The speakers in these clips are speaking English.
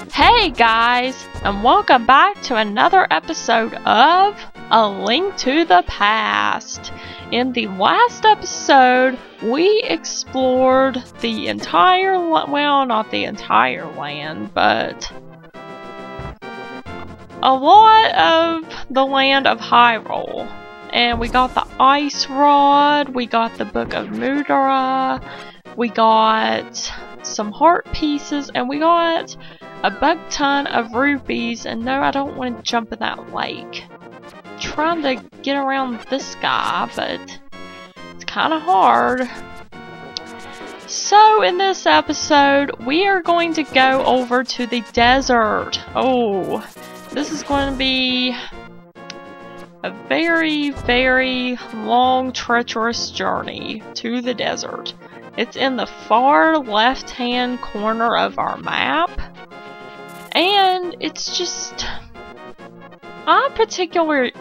Hey guys, and welcome back to another episode of A Link to the Past. In the last episode, we explored the entire, well, not the entire land, but a lot of the land of Hyrule. And we got the ice rod, we got the book of Mudra, we got some heart pieces, and we got a buck ton of rupees. And no, I don't want to jump in that lake. I'm trying to get around this guy, but it's kind of hard. So in this episode, we are going to go over to the desert. Oh, this is going to be a very, very long, treacherous journey to the desert. It's in the far left-hand corner of our map. And it's just, I particularly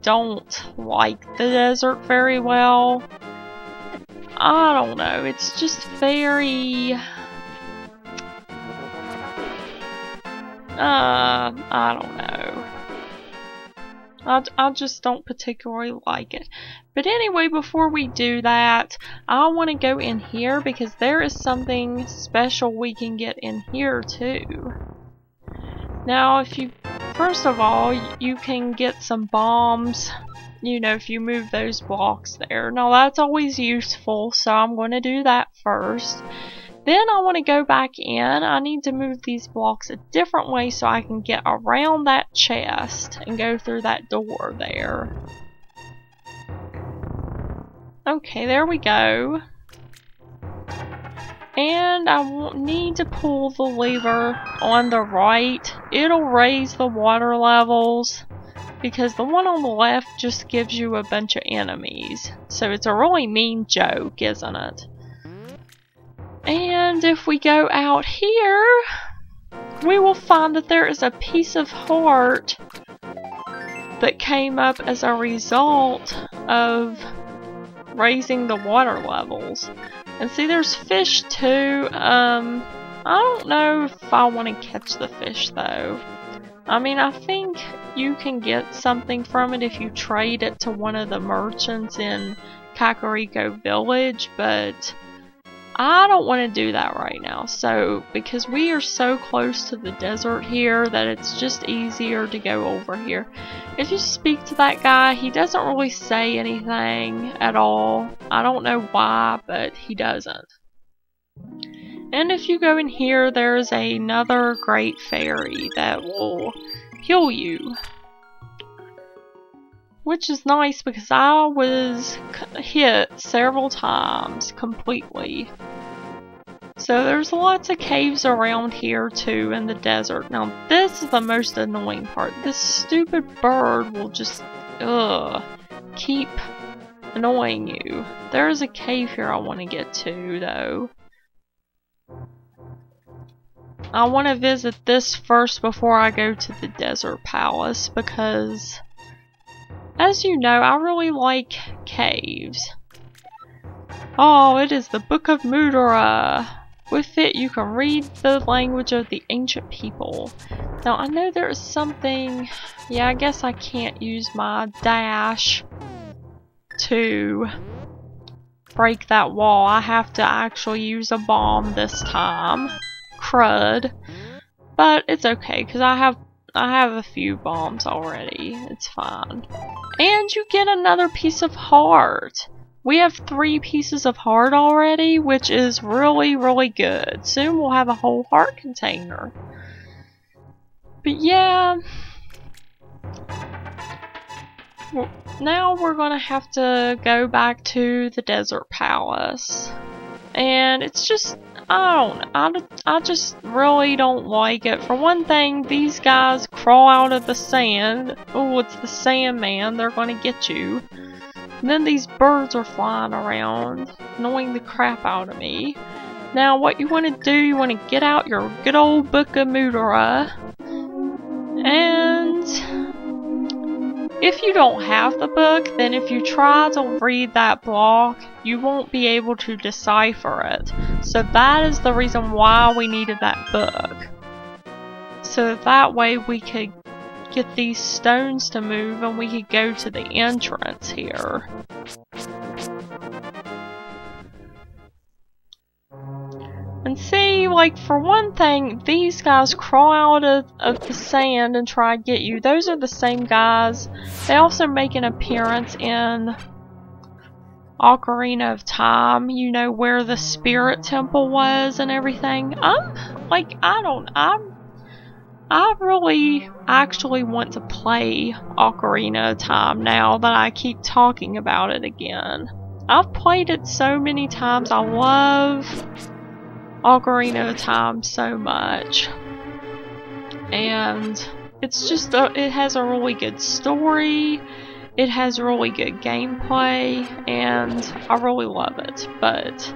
don't like the desert very well. I don't know, it's just very, I don't know. I just don't particularly like it. But anyway, before we do that, I want to go in here because there is something special we can get in here too. Now, first of all, you can get some bombs, you know, if you move those blocks there. Now, that's always useful, so I'm going to do that first. Then I want to go back in. I need to move these blocks a different way so I can get around that chest and go through that door there. Okay, there we go. And I need to pull the lever on the right. It'll raise the water levels because the one on the left just gives you a bunch of enemies. So it's a really mean joke, isn't it? And if we go out here, we will find that there is a piece of heart that came up as a result of raising the water levels. And see, there's fish too. I don't know if I want to catch the fish though. I mean, I think you can get something from it if you trade it to one of the merchants in Kakariko Village, but I don't want to do that right now. So, because we are so close to the desert here that it's just easier to go over here. If you speak to that guy, he doesn't really say anything at all. I don't know why, but he doesn't. And if you go in here, there's another great fairy that will heal you. Which is nice because I was hit several times completely. So there's lots of caves around here too in the desert. Now this is the most annoying part. This stupid bird will just keep annoying you. There's a cave here I want to get to though. I want to visit this first before I go to the desert palace because, as you know, I really like caves. Oh, it is the Book of Mudra. With it, you can read the language of the ancient people. Now, I know there is something. Yeah, I guess I can't use my dash to break that wall. I have to actually use a bomb this time. Crud. But it's okay, because I have a few bombs already. It's fine. And you get another piece of heart. We have 3 pieces of heart already, which is really, really good. Soon we'll have a whole heart container. But yeah. Now we're gonna have to go back to the desert palace. And it's just, I just really don't like it. For one thing, these guys crawl out of the sand. Oh, it's the Sandman. They're gonna get you. And then these birds are flying around, annoying the crap out of me. Now, what you want to do, you want to get out your good old Book of Mudra. And if you don't have the book, then if you try to read that block, you won't be able to decipher it. So that is the reason why we needed that book. So that way we could get these stones to move and we could go to the entrance here. And see, like, for one thing, these guys crawl out of the sand and try to get you. Those are the same guys. They also make an appearance in Ocarina of Time, you know, where the spirit temple was and everything. I really actually want to play Ocarina of Time now that I keep talking about it again. I've played it so many times. I love Ocarina of Time so much. And it's just, it has a really good story. It has really good gameplay, and I really love it. But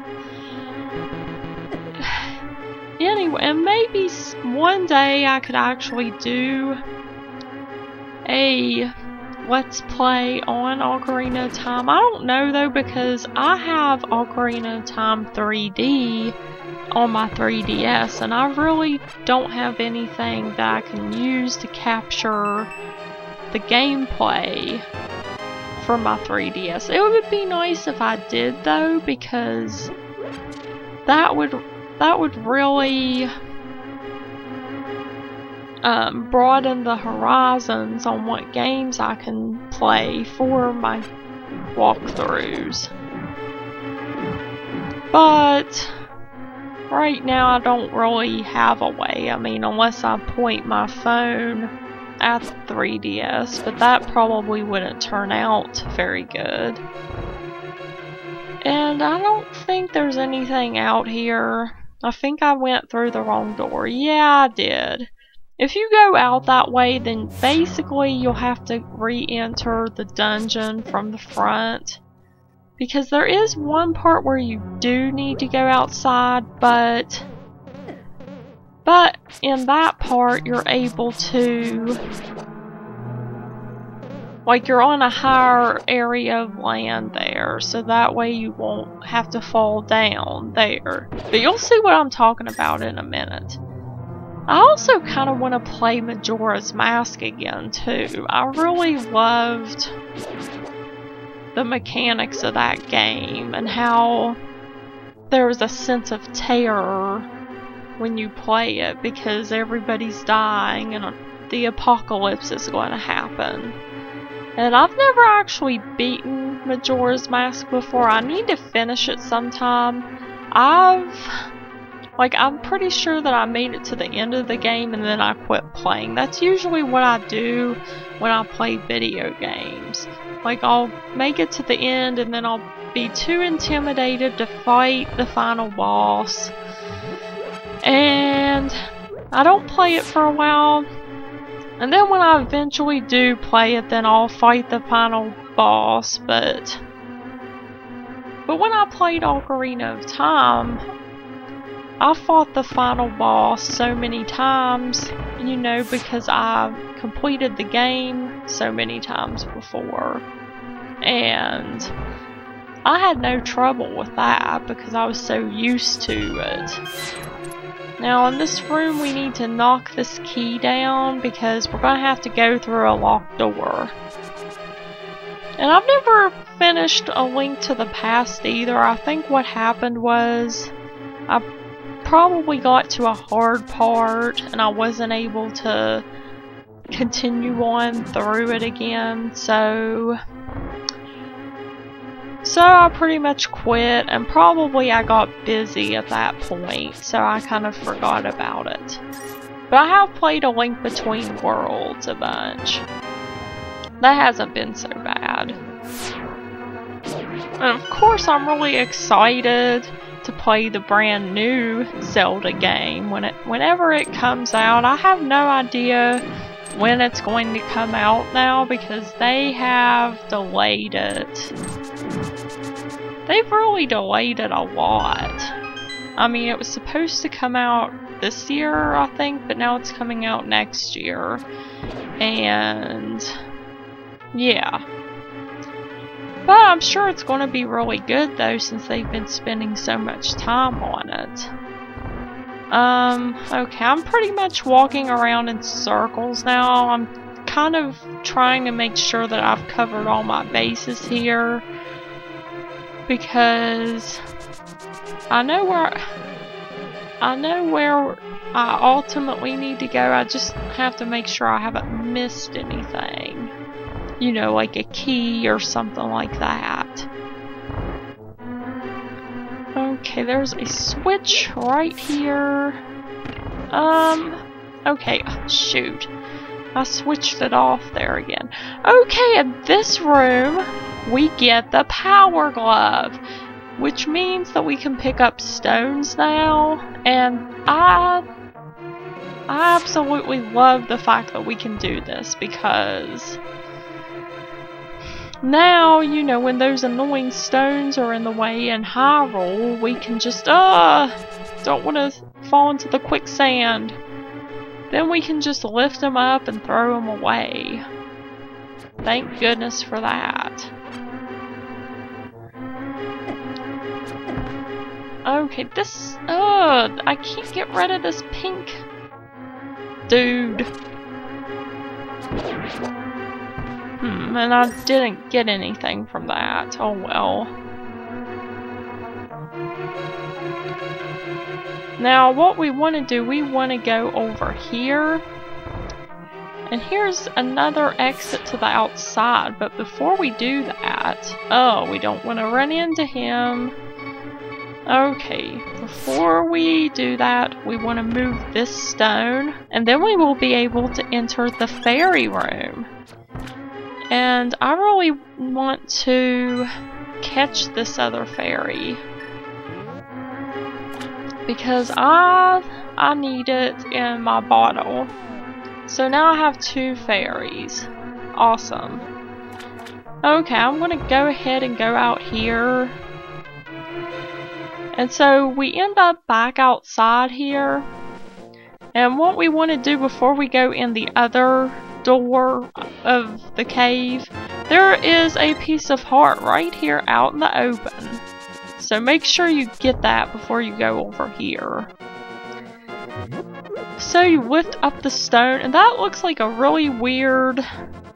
anyway, and maybe one day I could actually do a Let's Play on Ocarina of Time. I don't know though, because I have Ocarina of Time 3D on my 3DS, and I really don't have anything that I can use to capture the gameplay for my 3DS. It would be nice if I did though, because that would really broaden the horizons on what games I can play for my walkthroughs. But right now I don't really have a way. I mean, unless I point my phone at the 3DS, but that probably wouldn't turn out very good. And I don't think there's anything out here. I think I went through the wrong door. Yeah, I did. If you go out that way, then basically you'll have to re-enter the dungeon from the front. Because there is one part where you do need to go outside, but in that part you're able to, like, you're on a higher area of land there, so that way you won't have to fall down there. But you'll see what I'm talking about in a minute. I also kind of want to play Majora's Mask again too. I really loved the mechanics of that game and how there was a sense of terror when you play it because everybody's dying and the apocalypse is going to happen. And I've never actually beaten Majora's Mask before. I need to finish it sometime. I'm pretty sure that I made it to the end of the game and then I quit playing. That's usually what I do when I play video games. Like, I'll make it to the end and then I'll be too intimidated to fight the final boss. And I don't play it for a while. And then when I eventually do play it, then I'll fight the final boss. But when I played Ocarina of Time, I fought the final boss so many times, you know, because I completed the game so many times before. And I had no trouble with that because I was so used to it. Now in this room we need to knock this key down because we're going to have to go through a locked door. And I've never finished A Link to the Past either. I think what happened was I probably got to a hard part and I wasn't able to continue on through it again, so I pretty much quit, and probably I got busy at that point, so I kind of forgot about it. But I have played A Link Between Worlds a bunch. That hasn't been so bad. And of course I'm really excited to play the brand new Zelda game whenever it comes out. I have no idea when it's going to come out now because they have delayed it. They've really delayed it a lot. I mean, it was supposed to come out this year, I think, but now it's coming out next year. And Yeah. But I'm sure it's going to be really good though, since they've been spending so much time on it. Okay, I'm pretty much walking around in circles now. I'm kind of trying to make sure that I've covered all my bases here, because I know where I ultimately need to go. I just have to make sure I haven't missed anything. You know, like a key or something like that. Okay, there's a switch right here. Okay, shoot. I switched it off there again. Okay, in this room, we get the power glove, which means that we can pick up stones now, and I absolutely love the fact that we can do this, because now, you know, when those annoying stones are in the way in Hyrule, we can just, don't want to fall into the quicksand. Then we can just lift them up and throw them away. Thank goodness for that. Okay, this, I can't get rid of this pink dude. And I didn't get anything from that. Oh well. Now, what we want to do, we want to go over here. And here's another exit to the outside. But before we do that, oh, we don't want to run into him. Okay, before we do that, we want to move this stone. And then we will be able to enter the fairy room. And I really want to catch this other fairy, because I need it in my bottle. So now I have 2 fairies. Awesome. Okay, I'm gonna go ahead and go out here. And so we end up back outside here. And what we want to do before we go in the other door of the cave, there is a piece of heart right here out in the open. So make sure you get that before you go over here. So you lift up the stone, and that looks like a really weird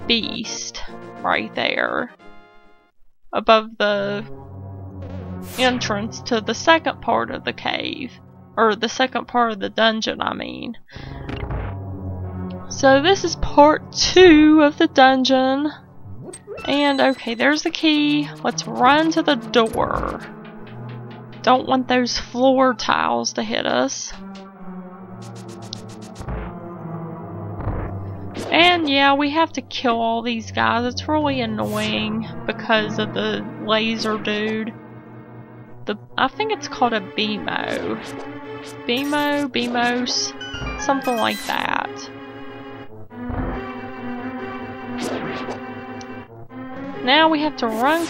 beast right there above the entrance to the second part of the cave, or the second part of the dungeon, I mean. So this is part 2 of the dungeon. And okay, there's the key. Let's run to the door. Don't want those floor tiles to hit us. And yeah, we have to kill all these guys. It's really annoying because of the laser dude. I think it's called a Beemo. Beemos, something like that. Now we have to run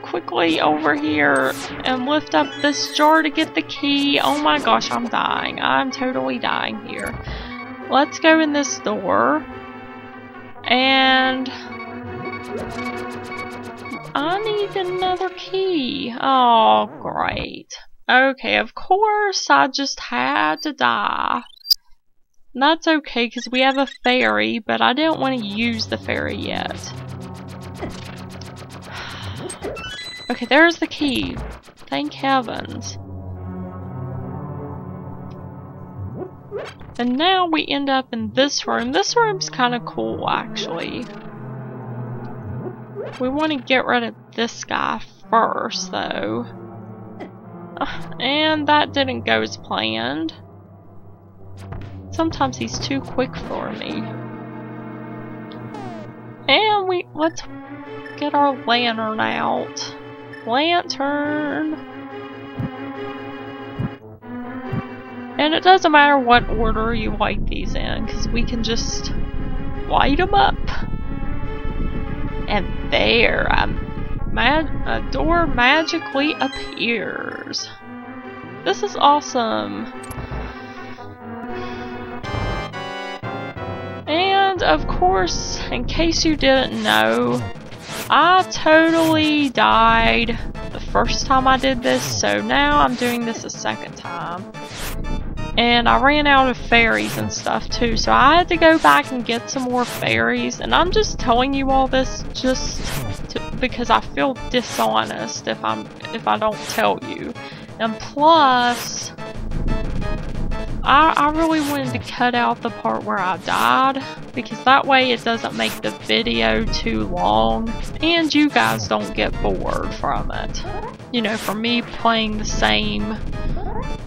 quickly over here and lift up this jar to get the key. Oh my gosh, I'm dying. I'm totally dying here. Let's go in this door. And I need another key. Oh, great. Okay, of course, I just had to die. That's okay, because we have a fairy, but I didn't want to use the fairy yet. Okay, there's the key. Thank heavens. And now we end up in this room. This room's kind of cool, actually. We want to get rid of this guy first, though. And that didn't go as planned. Sometimes he's too quick for me. And let's get our lantern out. Lantern. And it doesn't matter what order you light these in, because we can just light them up. And there, a door magically appears. This is awesome. And of course, in case you didn't know, I totally died the first time I did this, so now I'm doing this a second time. And I ran out of fairies and stuff too, so I had to go back and get some more fairies. And I'm just telling you all this because I feel dishonest if I don't tell you. And plus, I really wanted to cut out the part where I died, because that way it doesn't make the video too long and you guys don't get bored from it. You know, for me playing the same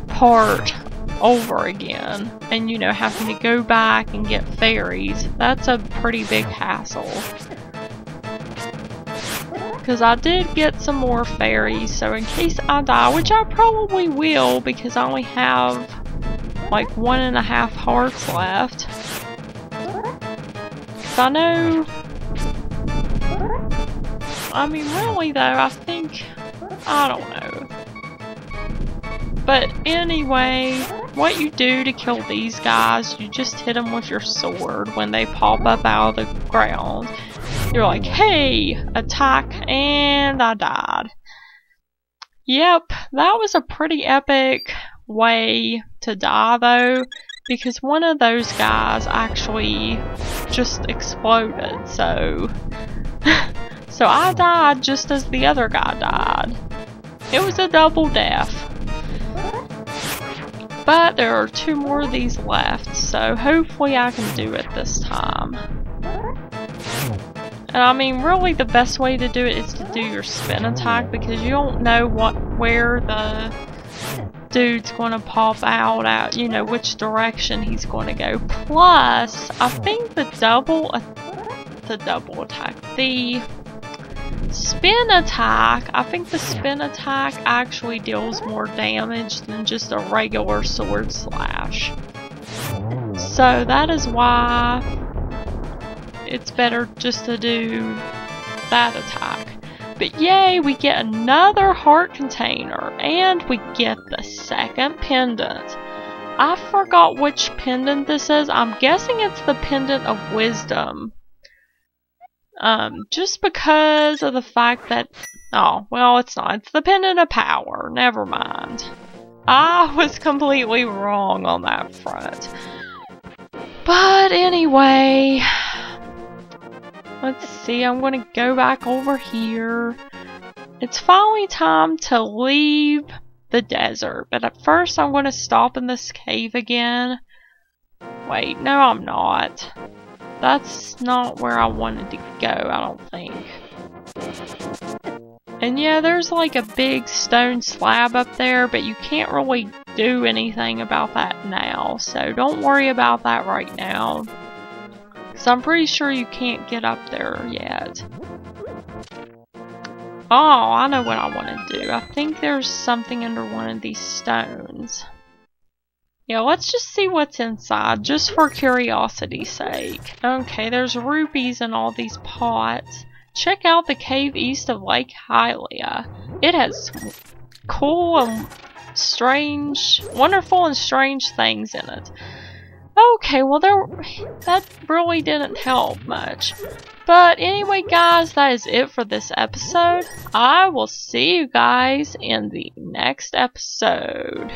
part over again and, you know, having to go back and get fairies, that's a pretty big hassle. Because I did get some more fairies, so in case I die, which I probably will because I only have like 1.5 hearts left. Because I know, I mean really though, I think, I don't know. But anyway, what you do to kill these guys, you just hit them with your sword when they pop up out of the ground. You're like, hey, attack, and I died. Yep, that was a pretty epic way to die though, because one of those guys actually just exploded, so so I died just as the other guy died. It was a double death. But there are 2 more of these left, so hopefully I can do it this time. And I mean, really the best way to do it is to do your spin attack, because you don't know where the dude's going to pop out at, you know, which direction he's going to go. Plus, I think the spin attack, I think the spin attack actually deals more damage than just a regular sword slash. So that is why it's better just to do that attack. But yay, we get another heart container, and we get the second pendant. I forgot which pendant this is. I'm guessing it's the Pendant of Wisdom. Just because of the fact that, oh, well, it's not. It's the Pendant of Power. Never mind. I was completely wrong on that front. But anyway, let's see, I'm going to go back over here. It's finally time to leave the desert, but at first I'm going to stop in this cave again. Wait, no I'm not. That's not where I wanted to go, I don't think. And yeah, there's like a big stone slab up there, but you can't really do anything about that now, so don't worry about that right now. So I'm pretty sure you can't get up there yet. Oh, I know what I want to do. I think there's something under one of these stones. Yeah, let's just see what's inside, just for curiosity's sake. Okay, there's rupees in all these pots. Check out the cave east of Lake Hylia. It has cool and strange, wonderful and strange things in it. Okay, well that really didn't help much. But anyway guys, that is it for this episode. I will see you guys in the next episode.